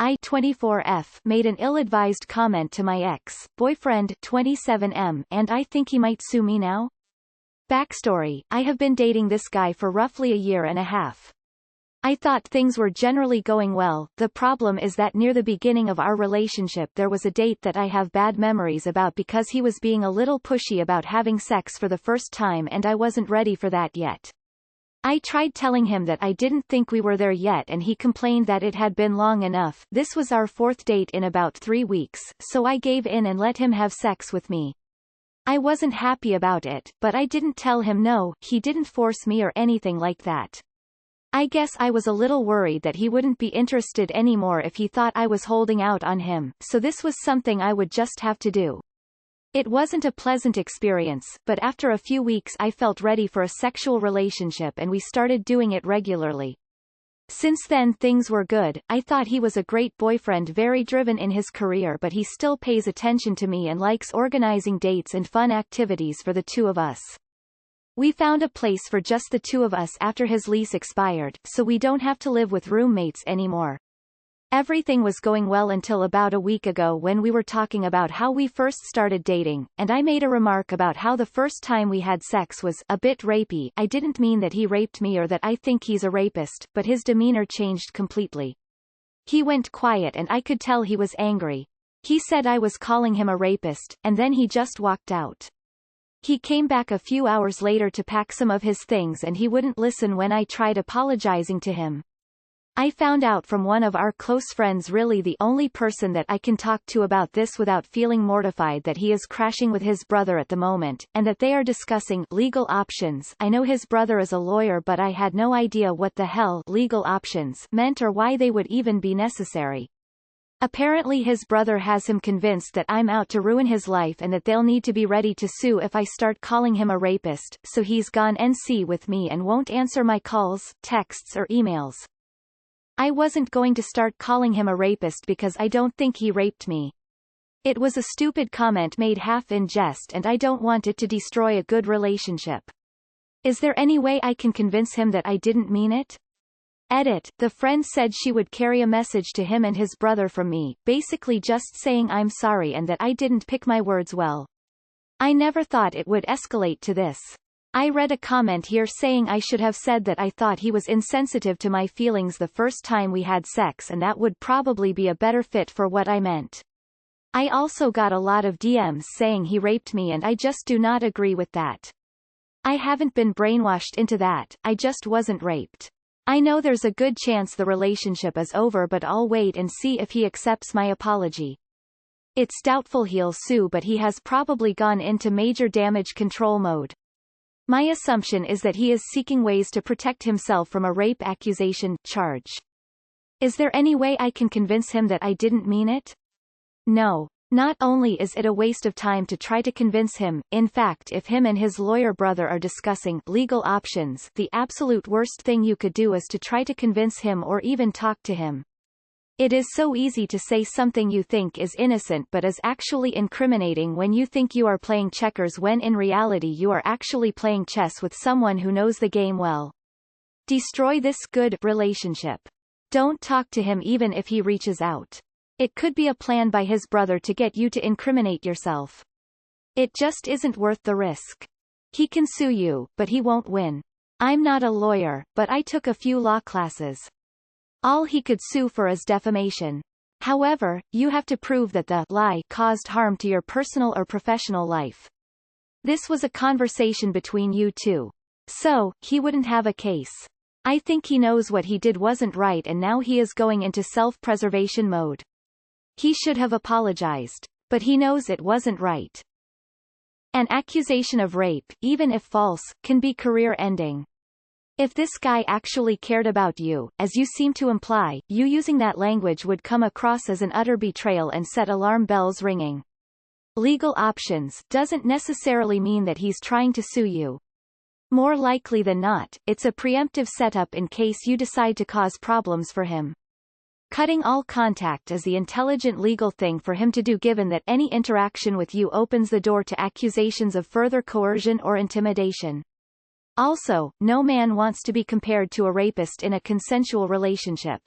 I 24F made an ill-advised comment to my ex-boyfriend 27M, and I think he might sue me now. Backstory: I have been dating this guy for roughly a year and a half. I thought things were generally going well. The problem is that near the beginning of our relationship there was a date that I have bad memories about because he was being a little pushy about having sex for the first time and I wasn't ready for that yet. I tried telling him that I didn't think we were there yet and he complained that it had been long enough. This was our fourth date in about 3 weeks, so I gave in and let him have sex with me. I wasn't happy about it, but I didn't tell him no, he didn't force me or anything like that. I guess I was a little worried that he wouldn't be interested anymore if he thought I was holding out on him, so this was something I would just have to do. It wasn't a pleasant experience, but after a few weeks I felt ready for a sexual relationship and we started doing it regularly. Since then things were good. I thought he was a great boyfriend, very driven in his career, but he still pays attention to me and likes organizing dates and fun activities for the two of us. We found a place for just the two of us after his lease expired, so we don't have to live with roommates anymore. Everything was going well until about a week ago when we were talking about how we first started dating, and I made a remark about how the first time we had sex was a bit rapey. I didn't mean that he raped me or that I think he's a rapist, but his demeanor changed completely. He went quiet and I could tell he was angry. He said I was calling him a rapist, and then he just walked out. He came back a few hours later to pack some of his things and he wouldn't listen when I tried apologizing to him. I found out from one of our close friends, really the only person that I can talk to about this without feeling mortified, that he is crashing with his brother at the moment, and that they are discussing legal options. I know his brother is a lawyer, but I had no idea what the hell legal options meant or why they would even be necessary. Apparently his brother has him convinced that I'm out to ruin his life and that they'll need to be ready to sue if I start calling him a rapist, so he's gone NC with me and won't answer my calls, texts or emails. I wasn't going to start calling him a rapist because I don't think he raped me. It was a stupid comment made half in jest and I don't want it to destroy a good relationship. Is there any way I can convince him that I didn't mean it? Edit: the friend said she would carry a message to him and his brother from me, basically just saying I'm sorry and that I didn't pick my words well. I never thought it would escalate to this. I read a comment here saying I should have said that I thought he was insensitive to my feelings the first time we had sex, and that would probably be a better fit for what I meant. I also got a lot of DMs saying he raped me and I just do not agree with that. I haven't been brainwashed into that, I just wasn't raped. I know there's a good chance the relationship is over, but I'll wait and see if he accepts my apology. It's doubtful he'll sue, but he has probably gone into major damage control mode. My assumption is that he is seeking ways to protect himself from a rape accusation charge. Is there any way I can convince him that I didn't mean it? No. Not only is it a waste of time to try to convince him, in fact if him and his lawyer brother are discussing legal options, the absolute worst thing you could do is to try to convince him or even talk to him. It is so easy to say something you think is innocent but is actually incriminating when you think you are playing checkers, when in reality you are actually playing chess with someone who knows the game well. Destroy this good relationship. Don't talk to him even if he reaches out. It could be a plan by his brother to get you to incriminate yourself. It just isn't worth the risk. He can sue you, but he won't win. I'm not a lawyer, but I took a few law classes. All he could sue for is defamation. However, you have to prove that the lie caused harm to your personal or professional life. This was a conversation between you two. So, he wouldn't have a case. I think he knows what he did wasn't right and now he is going into self-preservation mode. He should have apologized. But he knows it wasn't right. An accusation of rape, even if false, can be career-ending. If this guy actually cared about you, as you seem to imply, you using that language would come across as an utter betrayal and set alarm bells ringing. Legal options doesn't necessarily mean that he's trying to sue you. More likely than not, it's a preemptive setup in case you decide to cause problems for him. Cutting all contact is the intelligent legal thing for him to do, given that any interaction with you opens the door to accusations of further coercion or intimidation. Also, no man wants to be compared to a rapist in a consensual relationship.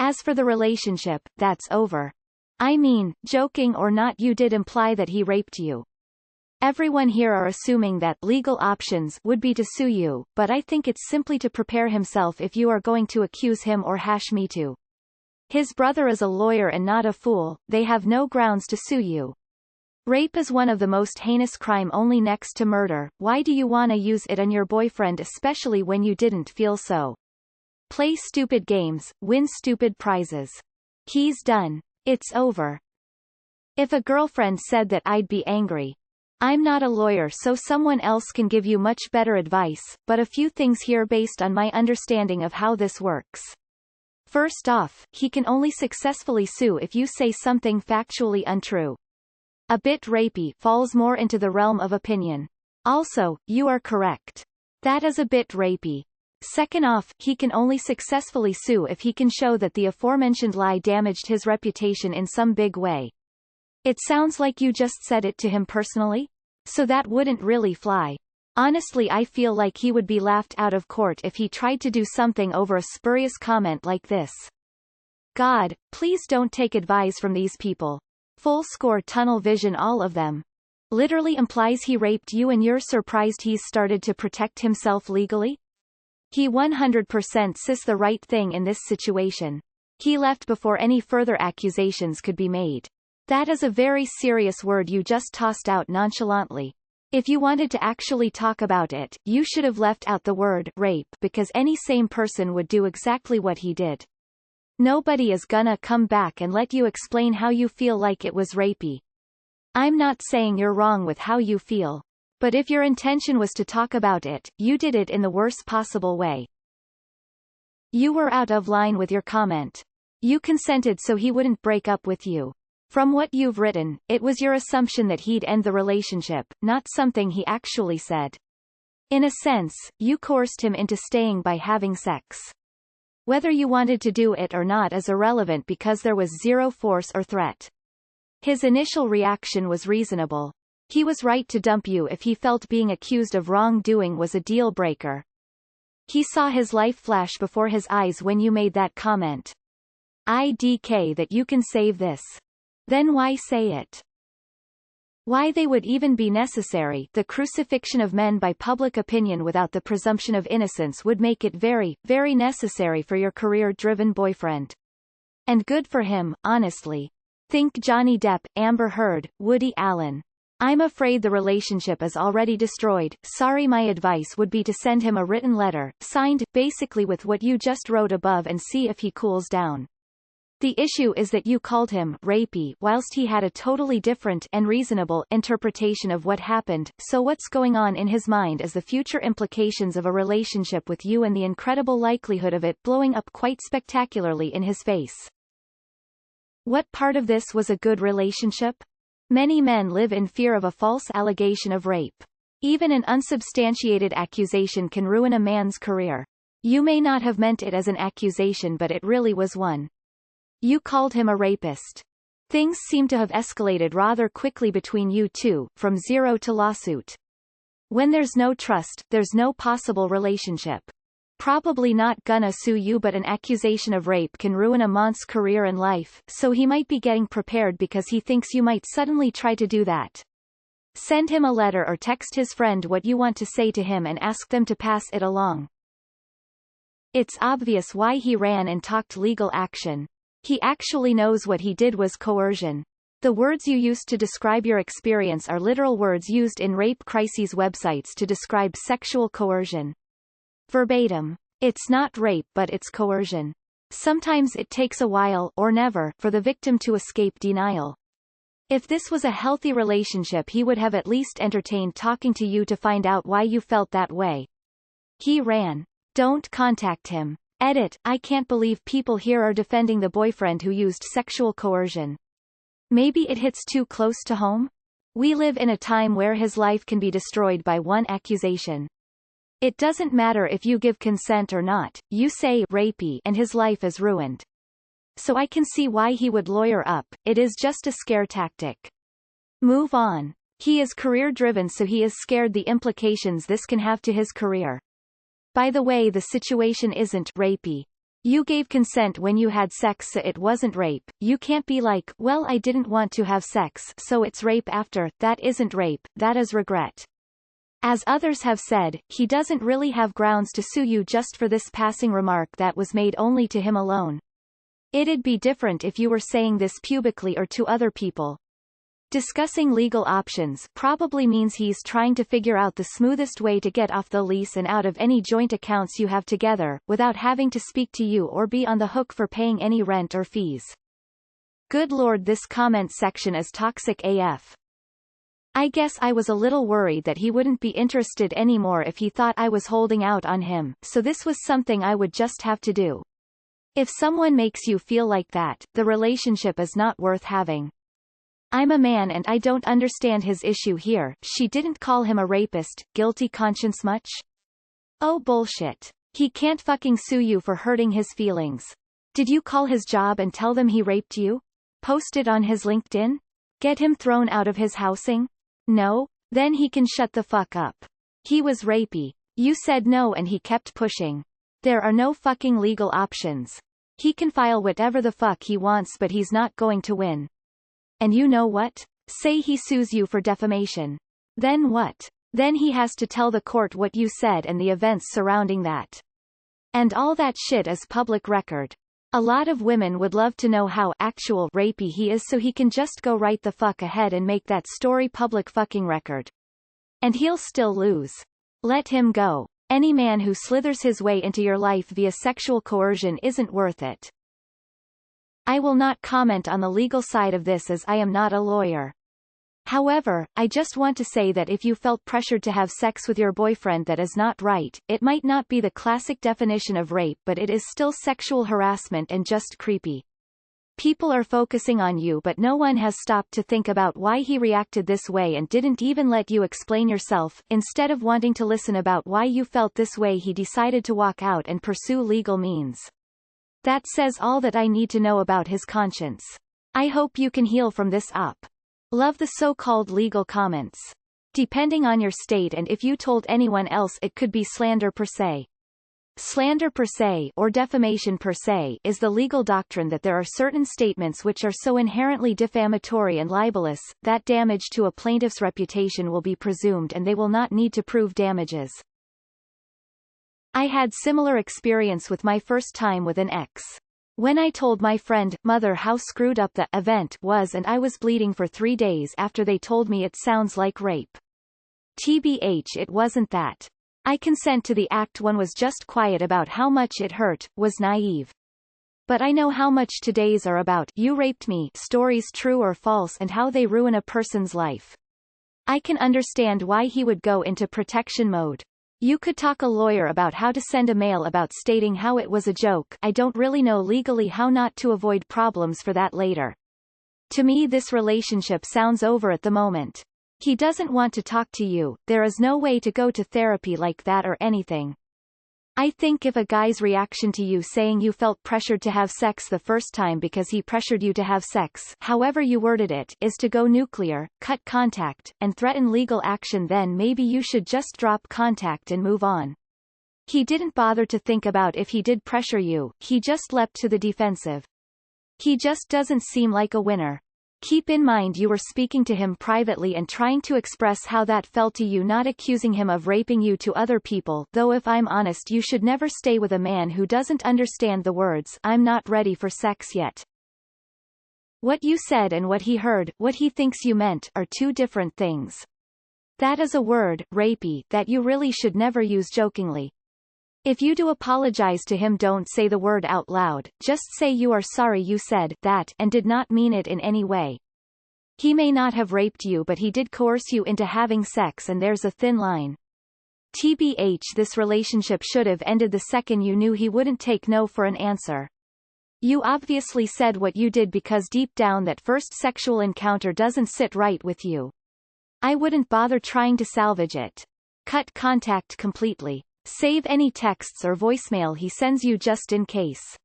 As for the relationship, that's over. I mean, joking or not, you did imply that he raped you. Everyone here are assuming that legal options would be to sue you, but I think it's simply to prepare himself if you are going to accuse him or #me too. His brother is a lawyer and not a fool, they have no grounds to sue you. Rape is one of the most heinous crime only next to murder, why do you wanna use it on your boyfriend especially when you didn't feel so? Play stupid games, win stupid prizes. He's done. It's over. If a girlfriend said that I'd be angry. I'm not a lawyer so someone else can give you much better advice, but a few things here based on my understanding of how this works. First off, he can only successfully sue if you say something factually untrue. A bit rapey falls more into the realm of opinion. Also, you are correct. That is a bit rapey. Second off, he can only successfully sue if he can show that the aforementioned lie damaged his reputation in some big way. It sounds like you just said it to him personally? So that wouldn't really fly. Honestly, I feel like he would be laughed out of court if he tried to do something over a spurious comment like this. God, please don't take advice from these people. Full score tunnel vision all of them. Literally implies he raped you and you're surprised he's started to protect himself legally? He 100% says the right thing in this situation. He left before any further accusations could be made. That is a very serious word you just tossed out nonchalantly. If you wanted to actually talk about it, you should have left out the word rape because any sane person would do exactly what he did. Nobody is gonna come back and let you explain how you feel like it was rapey. I'm not saying you're wrong with how you feel. But if your intention was to talk about it, you did it in the worst possible way. You were out of line with your comment. You consented so he wouldn't break up with you. From what you've written, it was your assumption that he'd end the relationship, not something he actually said. In a sense, you coerced him into staying by having sex. Whether you wanted to do it or not is irrelevant because there was zero force or threat. His initial reaction was reasonable. He was right to dump you if he felt being accused of wrongdoing was a deal breaker. He saw his life flash before his eyes when you made that comment. IDK that you can save this. Then why say it? Why they would even be necessary, the crucifixion of men by public opinion without the presumption of innocence would make it very, very necessary for your career-driven boyfriend. And good for him, honestly. Think Johnny Depp, Amber Heard, Woody Allen. I'm afraid the relationship is already destroyed. Sorry, my advice would be to send him a written letter, signed, basically with what you just wrote above and see if he cools down. The issue is that you called him rapey whilst he had a totally different and reasonable interpretation of what happened, so what's going on in his mind is the future implications of a relationship with you and the incredible likelihood of it blowing up quite spectacularly in his face. What part of this was a good relationship? Many men live in fear of a false allegation of rape. Even an unsubstantiated accusation can ruin a man's career. You may not have meant it as an accusation but it really was one. You called him a rapist. Things seem to have escalated rather quickly between you two, from zero to lawsuit. When there's no trust, there's no possible relationship. Probably not gonna sue you but an accusation of rape can ruin a man's career and life, so he might be getting prepared because he thinks you might suddenly try to do that. Send him a letter or text his friend what you want to say to him and ask them to pass it along. It's obvious why he ran and talked legal action. He actually knows what he did was coercion. The words you used to describe your experience are literal words used in rape crises websites to describe sexual coercion. Verbatim. It's not rape but it's coercion. Sometimes it takes a while, or never, for the victim to escape denial. If this was a healthy relationship he would have at least entertained talking to you to find out why you felt that way. He ran. Don't contact him. Edit, I can't believe people here are defending the boyfriend who used sexual coercion. Maybe it hits too close to home? We live in a time where his life can be destroyed by one accusation. It doesn't matter if you give consent or not, you say rapey and his life is ruined. So I can see why he would lawyer up, it is just a scare tactic. Move on. He is career-driven so he is scared the implications this can have to his career. By the way, the situation isn't rapey. You gave consent when you had sex, so it wasn't rape. You can't be like, well, I didn't want to have sex, so it's rape after. That isn't rape, that is regret. As others have said, he doesn't really have grounds to sue you just for this passing remark that was made only to him alone. It'd be different if you were saying this publicly or to other people. Discussing legal options probably means he's trying to figure out the smoothest way to get off the lease and out of any joint accounts you have together, without having to speak to you or be on the hook for paying any rent or fees. Good lord, this comment section is toxic AF. I guess I was a little worried that he wouldn't be interested anymore if he thought I was holding out on him, so this was something I would just have to do. If someone makes you feel like that, the relationship is not worth having. I'm a man and I don't understand his issue here. She didn't call him a rapist. Guilty conscience much? Oh bullshit. He can't fucking sue you for hurting his feelings. Did you call his job and tell them he raped you? Post it on his LinkedIn? Get him thrown out of his housing? No? Then he can shut the fuck up. He was rapey. You said no and he kept pushing. There are no fucking legal options. He can file whatever the fuck he wants, but he's not going to win. And you know what? Say he sues you for defamation. Then what? Then he has to tell the court what you said and the events surrounding that. And all that shit is public record. A lot of women would love to know how actual rapey he is, so he can just go right the fuck ahead and make that story public fucking record. And he'll still lose. Let him go. Any man who slithers his way into your life via sexual coercion isn't worth it. I will not comment on the legal side of this as I am not a lawyer. However, I just want to say that if you felt pressured to have sex with your boyfriend, that is not right. It might not be the classic definition of rape, but it is still sexual harassment and just creepy. People are focusing on you, but no one has stopped to think about why he reacted this way and didn't even let you explain yourself. Instead of wanting to listen about why you felt this way, he decided to walk out and pursue legal means. That says all that I need to know about his conscience. I hope you can heal from this up. Love the so-called legal comments. Depending on your state and if you told anyone else, it could be slander per se. Slander per se, or defamation per se, is the legal doctrine that there are certain statements which are so inherently defamatory and libelous, that damage to a plaintiff's reputation will be presumed and they will not need to prove damages. I had similar experience with my first time with an ex. When I told my friend, mother, how screwed up the event was, and I was bleeding for 3 days after they told me it sounds like rape. TBH, it wasn't that. I consent to the act. One was just quiet about how much it hurt, was naive. But I know how much today's are about you raped me stories, true or false, and how they ruin a person's life. I can understand why he would go into protection mode. You could talk a lawyer about how to send a mail about stating how it was a joke. I don't really know legally how not to avoid problems for that later. To me, this relationship sounds over at the moment. He doesn't want to talk to you. There is no way to go to therapy like that or anything. I think if a guy's reaction to you saying you felt pressured to have sex the first time because he pressured you to have sex, however you worded it, is to go nuclear, cut contact, and threaten legal action, then maybe you should just drop contact and move on. He didn't bother to think about if he did pressure you, he just leapt to the defensive. He just doesn't seem like a winner. Keep in mind you were speaking to him privately and trying to express how that felt to you, not accusing him of raping you to other people, though if I'm honest, you should never stay with a man who doesn't understand the words, "I'm not ready for sex yet." What you said and what he heard, what he thinks you meant, are two different things. That is a word, rapey, that you really should never use jokingly. If you do apologize to him, don't say the word out loud, just say you are sorry you said that and did not mean it in any way. He may not have raped you, but he did coerce you into having sex, and there's a thin line. TBH, this relationship should have ended the second you knew he wouldn't take no for an answer. You obviously said what you did because deep down that first sexual encounter doesn't sit right with you. I wouldn't bother trying to salvage it. Cut contact completely. Save any texts or voicemail he sends you just in case.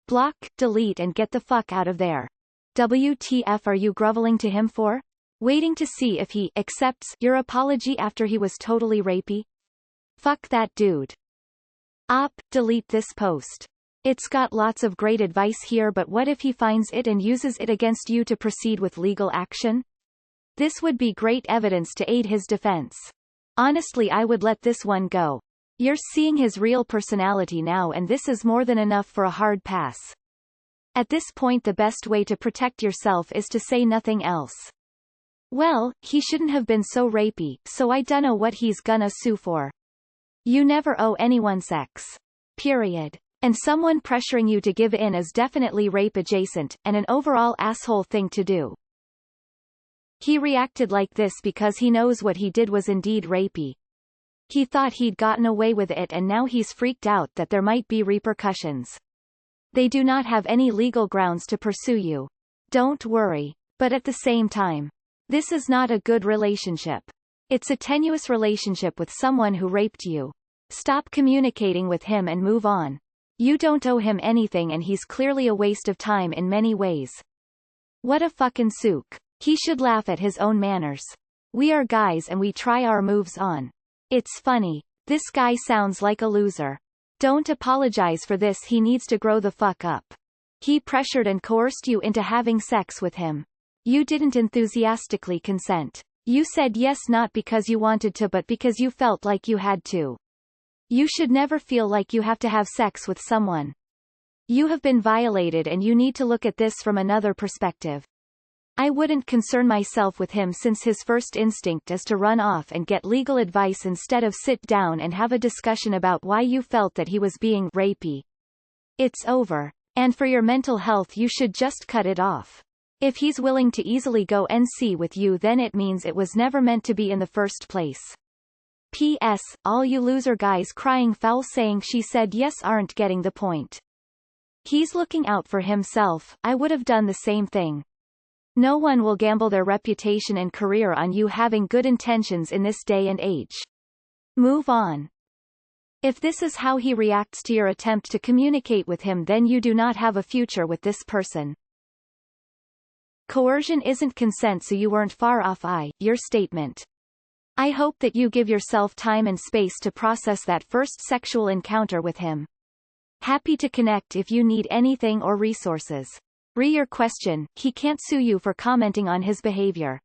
Block, delete, and get the fuck out of there. WTF are you groveling to him for? Waiting to see if he accepts your apology after he was totally rapey? Fuck that dude. Delete this post. It's got lots of great advice here, but what if he finds it and uses it against you to proceed with legal action? This would be great evidence to aid his defense. Honestly, I would let this one go. You're seeing his real personality now, and this is more than enough for a hard pass. At this point, the best way to protect yourself is to say nothing else. Well, he shouldn't have been so rapey, so I dunno what he's gonna sue for. You never owe anyone sex. Period. And someone pressuring you to give in is definitely rape adjacent, and an overall asshole thing to do. He reacted like this because he knows what he did was indeed rapey. He thought he'd gotten away with it, and now he's freaked out that there might be repercussions. They do not have any legal grounds to pursue you. Don't worry. But at the same time, this is not a good relationship. It's a tenuous relationship with someone who raped you. Stop communicating with him and move on. You don't owe him anything, and he's clearly a waste of time in many ways. What a fucking sook. He should laugh at his own manners. We are guys and we try our moves on. It's funny. This guy sounds like a loser. Don't apologize for this, he needs to grow the fuck up. He pressured and coerced you into having sex with him. You didn't enthusiastically consent. You said yes not because you wanted to but because you felt like you had to. You should never feel like you have to have sex with someone. You have been violated and you need to look at this from another perspective. I wouldn't concern myself with him since his first instinct is to run off and get legal advice instead of sit down and have a discussion about why you felt that he was being rapey. It's over. And for your mental health you should just cut it off. If he's willing to easily go NC with you, then it means it was never meant to be in the first place. P.S. All you loser guys crying foul saying she said yes aren't getting the point. He's looking out for himself. I would have done the same thing. No one will gamble their reputation and career on you having good intentions in this day and age. Move on. If this is how he reacts to your attempt to communicate with him, then you do not have a future with this person. Coercion isn't consent, so you weren't far off. Your statement. I hope that you give yourself time and space to process that first sexual encounter with him. Happy to connect if you need anything or resources. Your question, he can't sue you for commenting on his behavior.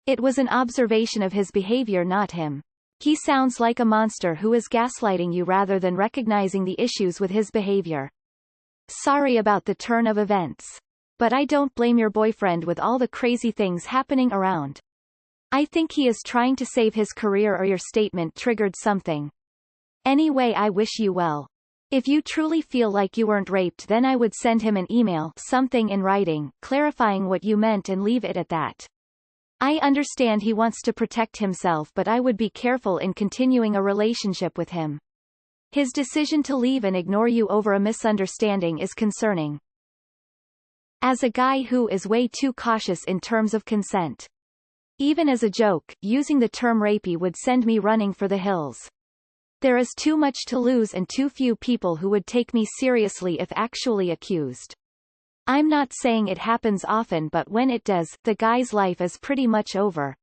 It was an observation of his behavior, not him. He sounds like a monster who is gaslighting you rather than recognizing the issues with his behavior. Sorry about the turn of events. But I don't blame your boyfriend with all the crazy things happening around. I think he is trying to save his career, or your statement triggered something. Anyway, I wish you well. If you truly feel like you weren't raped, then I would send him an email, something in writing, clarifying what you meant, and leave it at that. I understand he wants to protect himself, but I would be careful in continuing a relationship with him. His decision to leave and ignore you over a misunderstanding is concerning. As a guy who is way too cautious in terms of consent. Even as a joke, using the term rapey would send me running for the hills. There is too much to lose and too few people who would take me seriously if actually accused. I'm not saying it happens often, but when it does, the guy's life is pretty much over.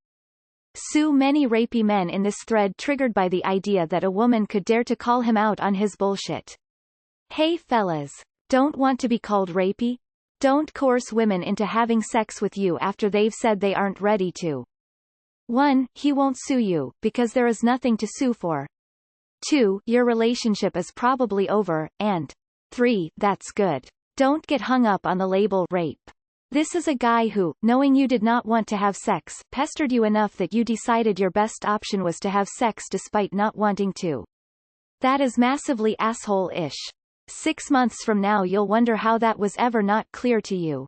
Sue many rapey men in this thread triggered by the idea that a woman could dare to call him out on his bullshit. Hey fellas. Don't want to be called rapey? Don't coerce women into having sex with you after they've said they aren't ready to. 1. He won't sue you, because there is nothing to sue for. 2. Your relationship is probably over, and 3. That's good. Don't get hung up on the label rape. This is a guy who, knowing you did not want to have sex, pestered you enough that you decided your best option was to have sex despite not wanting to. That is massively asshole-ish. 6 months from now you'll wonder how that was ever not clear to you.